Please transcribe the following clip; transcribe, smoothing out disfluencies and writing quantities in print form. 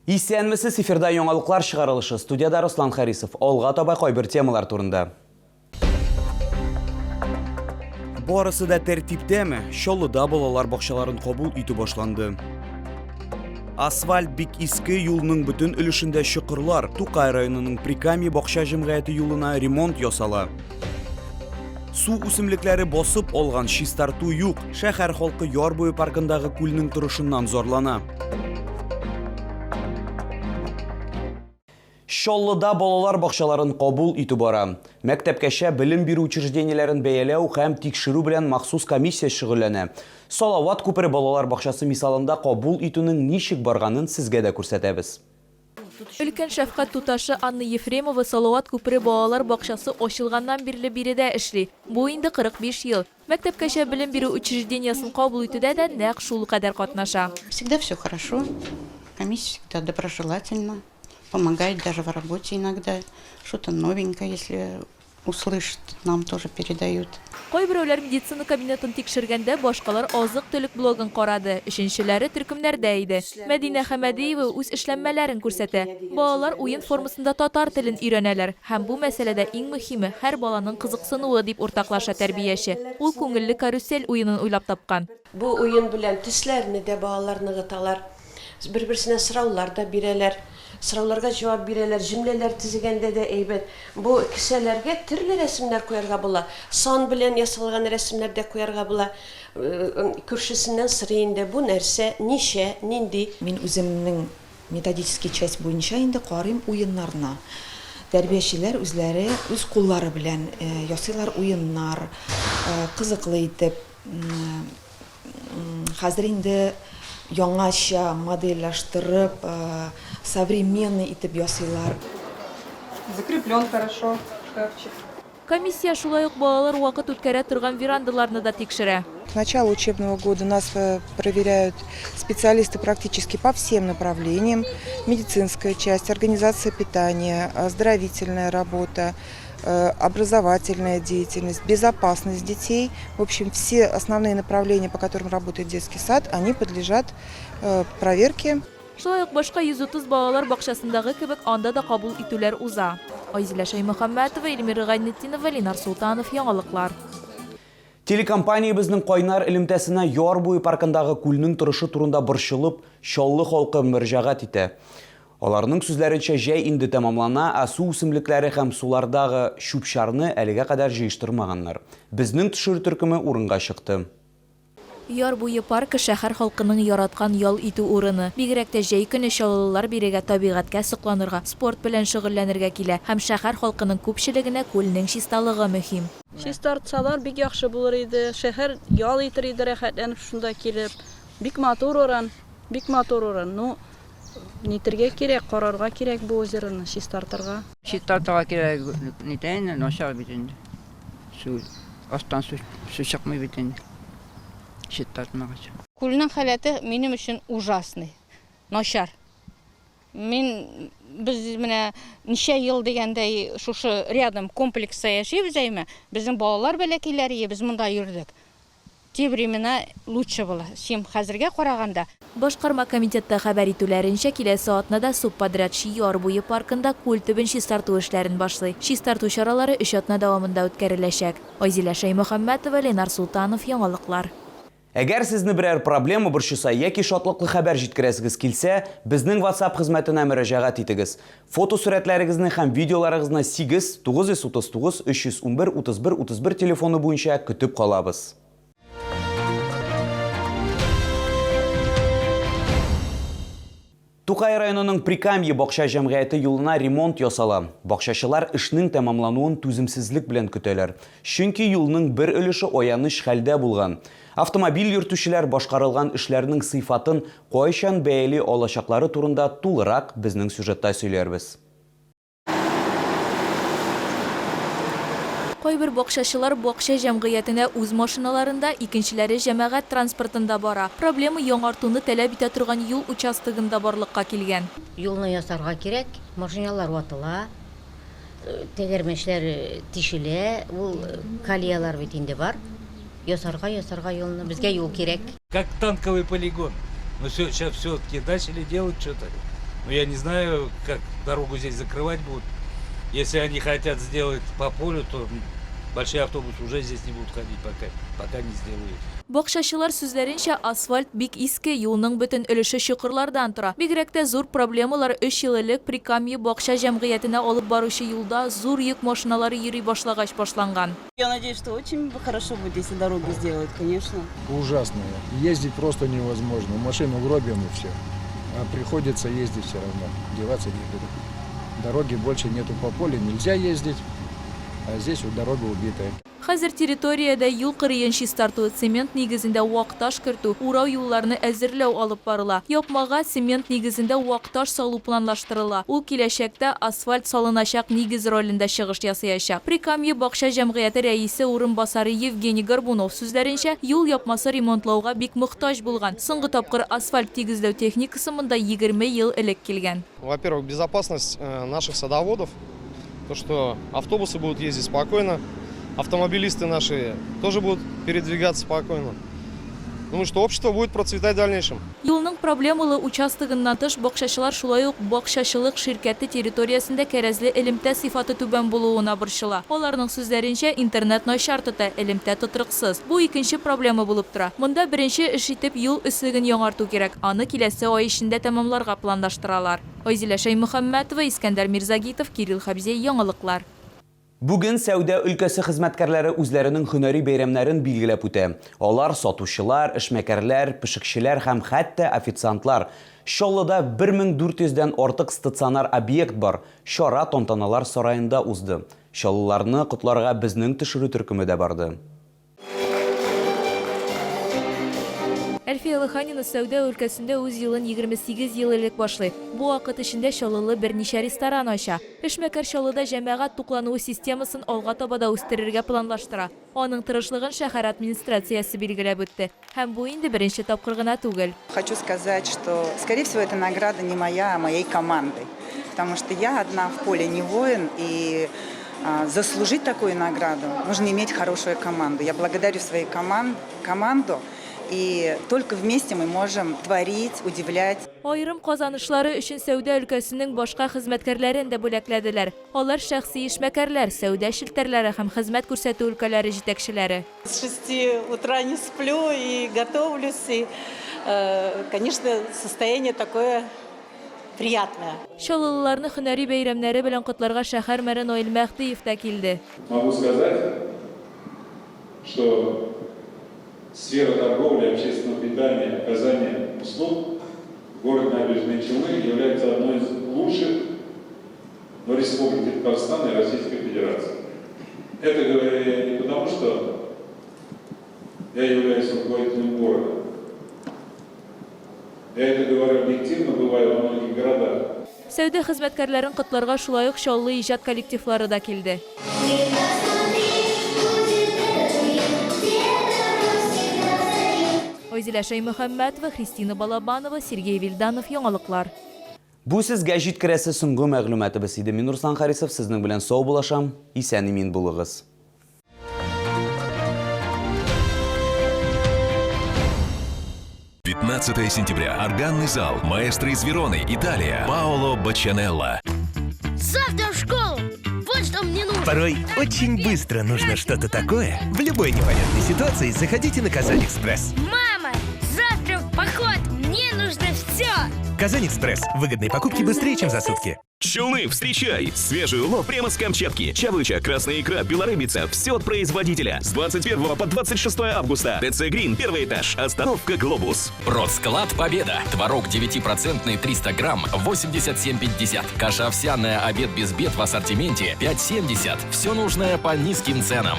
Исәнмесез эфирда яңалыклар чыгарылышы. Студияда Руслан Харисов. Алга таба кайбер темалар турында. Барысы да тәртиптәме? Чаллыда балалар бакчаларын кабул итү башланды. Асфальт бик иске юлның бүтән өлешендә чокырлар. Тукай районының Прикамье бакча җәмгыяте юлына ремонт ясала. Су үсемлекләре басып алган чистарту юк. Шәһәр халкы яр буе паркындагы күлнең торышыннан зорлана. Чаллыда балалар бакчаларын кабул итү бара. Мәктәпкәчә белем бирү учреждениеләрен бәяләү һәм тикшерү белән махсус комиссия шөгыльләнә. Салават күпере балалар бакчасы мисалында кабул итүнең ничек барганын сезгә дә күрсәтәбез. Өлкән шәфкать туташы Анна Ефремова Салават күпере балалар бакчасы ачылганнан бирле биредә эшли. Бу инде 45 ел. Мәктәпкәчә белем бирү учреждениясын кабул итүдә дә нәкъ шул кадәр катнаша. Всегда все хорошо. Комиссия всегда доброжелательна. Помогает даже в работе иногда. Что-то новенькое, если услышат, нам тоже передают. Кайберәүләр медицина кабинетын тикшергәндә башкалар азык-төлек блогын карады. Өченчеләре төркемнәрдә иде. Мәдинә Хәмәдиева үз эшләнмәләрен күрсәтә. Балалар уен формасында татар телен өйрәнәләр. Һәм бу мәсьәләдә иң мөһиме һәр баланың кызыксынуы дип уртаклаша тәрбияче. Ул күңелле карусель уенын уйлап тапкан. Бу уен белән тесләрне дә балалар ныгыталар. Бер-берсенә сораулар да бирәләр. Сорауларга җавап бирәләр, җөмләләр төзегәндә дә әйбәт. Бу кисәләргә төрле рәсемнәр куярга була. Сан белән ясалган рәсемнәр дә куярга була. Күршесеннән сорый инде бу нәрсә, ничә, нинди. Мин үземнең методический часть буенча инде карыйм уеннарына. Тәрбиячеләр үзләре үз куллары белән ясыйлар уеннар, кызыклы итеп. Хәзер инде яңача моделләштереп, современный итеп ясыйлар. Закреплен хорошо шкафчик. Комиссия шулай ук балалар вакыт үткәрә торган верандаларны да тикшерә. К началу учебного года нас проверяют специалисты практически по всем направлениям. Медицинская часть, организация питания, оздоровительная работа, образовательная деятельность, безопасность детей. В общем, все основные направления, по которым работает детский сад, они подлежат проверке. Шулай ук башка 130 балалар бакчасындагы кебек анда да кабул итүләр уза. Айзилә Шаймөхәммәтова, Эльмира Гайнетдинова, Ленар Султанов, яңалыклар. Телекомпания безнең кайнар элемтәсенә яр буе паркындагы күлнең торышы турында борчылып, Чаллы халкы мөрҗәгать итә. Аларның сүзләренчә җәй инде тәмамлана, су үсемлекләре һәм сулардагы чүп-чарны әлегә кадәр җыештырмаганнар. Безнең төшерү төркеме урынга чыкты. Яр буе паркы шәһәр халкының яраткан ял итү урыны. Бигрәк тә җәй көне чаллылар бирегә табигатькә сокланырга, спорт белән шөгыльләнергә килә. Һәм шәһәр халкының күпчелегенә күлнең чисталыгы мөһим. Чистартсалар бик яхшы булыр иде. Шәһәр ял итер иде рәхәтләнеп шунда килеп. Бик матур урын, бик матур урын. Ну, нитергә кирәк, карарга кирәк бу озерны чистартырга. Чистартырга кирәк, нитәйне, начар бит инде. Су, астан су чыкмый бит инде. Чистартмагач. Күлнең халаты минем өчен ужасный. Начар. Без менә ничә ел дигәндәй шушы рядом комплекста яшибез әйме. Безнең балалар бәләкәйләре без монда йөрдек. Те времена лучше было, чем хәзергә караганда. Башкарма комитетта хәбәр итүләренчә, киләсе атнада субподрядчы яр буе паркында күл төбен чистарту эшләрен башлый. Чистарту чаралары 3 атна дәвамында үткәреләчәк. Айзилә Шаймөхәммәтова, Ленар Султанов, яңалыклар. Әгәр сезне берәр проблема борчыса яки шатлыклы хәбәр җиткерәсегез килсә, безнең WhatsApp хезмәтенә мөрәҗәгать итегез. Фотосурәтләрегезне һәм видеоларыгызны 8 939 311 31 31 телефоны буенча көтеп калабыз. Тукай районының Прикамье бакча җәмгыяте юлына ремонт ясала. Бакчачылар эшнең тәмамлануын түземсезлек белән көтәләр. Чөнки юлның бер өлеше аяныч хәлдә булган. Автомобиль йөртүчеләр башкарылган эшләрнең сыйфатын кайчан бәяли алачаклары турында тулырак безнең сюжетта сөйләрбез. Кайбер бакчачылар бакча җәмгыятенә үз машиналарында, икенчеләре җәмәгать транспортында бара. Проблема яңартуны таләп итә торган юл участогында барлыкка килгән. Юлны ясарга кирәк, машиналар ватыла, тегәрмәчләр тишелә, ул колеялар бит инде бар. Ясарга юлны, безгә юл кирәк. Как танковый полигон. Но сейчас все-таки начали делать что-то. Но я не знаю, как дорогу здесь закрывать будут. Если они хотят сделать по полю, то большие автобусы уже здесь не будут ходить, пока не сделают. Бакчачылар сүзләренчә, асфальт бик иске, юлның бөтен өлеше чокырлардан тора. Бигрәк тә зур проблемалар 3 ел элек Прикамье бакча җәмгыятенә алып баручы юлда зур йөк машиналары йөри башлагач башланган. Я надеюсь, что очень хорошо будет, если дорогу сделают, конечно. Ужасно. Ездить просто невозможно. Машину гробим и все. А приходится ездить все равно. Деваться некуда. Дороги больше нету по полю, нельзя ездить. А здесь вот дорога убитая. Хәзер территориядә юл кырыен чистарту, цемент нигезендә вак-таш кертү, урау юлларны әзерләү алып барыла. Япмага цемент нигезендә вак-таш салу планлаштырыла. Ул киләчәктә асфальт салыначак нигез ролендә чыгыш ясаячак. Прикамье бакча җәмгыяте рәисе урынбасары Евгений Горбунов сүзләренчә, юл япмасы ремонтлауга бик мохтаҗ булган. Соңгы тапкыр асфальт тигезләү техникасы монда 20 ел элек килгән. Во-первых, безопасность наших садоводов, то, что автобусы будут ездить спокойно, автомобилисты наши тоже будут передвигаться спокойно. Думаю, что общество будет процветать в дальнейшем. Юлның проблемалы участогыннан тыш бакчачылар шулай ук бакчачылык ширкәте территориясендә кәрәзле элемтә сыйфаты түбән булуына борчыла. Аларның сүзләренчә, интернет начар тота, элемтә тотрыксыз. Бу икенче проблема булып тора. Монда беренче эш итеп юл өслеген яңарту кирәк. Аны киләсе ай эчендә тәмамларга планлаштыралар. Айзилә Шаймөхәммәтова, Искәндәр Мирзагитов, Кирилл Хабзи, Яңалыклар. Бүген сәүдә өлкәсе хезмәткәрләре үзләренең һөнәри бәйрәмнәрен билгеләп үтә. Алар сатучылар, эшмәкәрләр, пешекчеләр һәм хәтта официантлар. Чаллыда 1400-дән артык стационар объект бар. Чара тантаналар сараенда узды. Чаллыларны котларга безнең төшерү төркеме дә барды. Әлфия Лыханина сәүдә өлкәсендә үз елын 28 ел элек башлый. Бу вакыт эчендә Чаллылы берничә ресторан ача. Эшмәкәр Чаллыда җәмәгать туклануы системасын алга таба да үстерергә планлаштыра. Аның тырышлыгын шәһәр администрациясе билгеләп үтте. Һәм бу инде беренче тапкыр гына түгел. Хочу сказать, что, скорее всего, эта награда не моя, а моей команды. Потому что я одна в поле не воин, и заслужить такую награду нужно иметь хорошую команду. Я благодарю свою команду. И только вместе мы можем творить, удивлять. Айрым казанышлары өчен сәүдә өлкәсенең башка хезмәткәрләрен дә бүләкләделәр. Алар шәхси эшмәкәрләр, сәүдә шелтәрләре һәм хезмәт күрсәтү өлкәләре җитәкчеләре. С 6 утра не сплю и готовлюсь. И, конечно, состояние такое приятное. Чаллыларны һөнәри бәйрәмнәре белән котларга шәһәр мэре Наил Мәхдиев тә килде. Могу сказать, что сфера торговли, общественного питания, оказания услуг в городе Набережные Челны является одной из лучших в Республике Татарстан и Российской Федерации. Это говорю я не потому, что я являюсь руководителем города. Я это говорю объективно, бываю во многих городах. Сәүдә хезмәткәрләрен котларга шулай ук Чаллы иҗат коллективлары да килде. Айзилә Шаймөхәммәтова, Христина Балабанова, Сергей Вильданов, Яңалыклар. Бу сезгә җиткерәсе соңгы мәгълүматыбыз иде. Мин Руслан Харисов, сезнең белән сау булашам. Исән-имин булыгыз. 15 сентября. Органный зал. Маэстро из Вероны, Италия. Паоло Баччанелло. Завтра в школу! Вот что мне нужно! Порой очень быстро нужно что-то такое. В любой непонятной ситуации заходите на Казань-Экспресс. Мама, завтра в поход! Мне нужно все! Казань-Экспресс. Выгодные покупки быстрее, чем за сутки. Челны, встречай! Свежий улов прямо с Камчатки. Чавыча, красная икра, белорыбица. Все от производителя. С 21 по 26 августа. ТЦ Грин, первый этаж. Остановка Глобус. Продсклад Победа. Творог 9% 300 грамм 87,50. Каша овсяная обед без бед в ассортименте 5,70. Все нужное по низким ценам.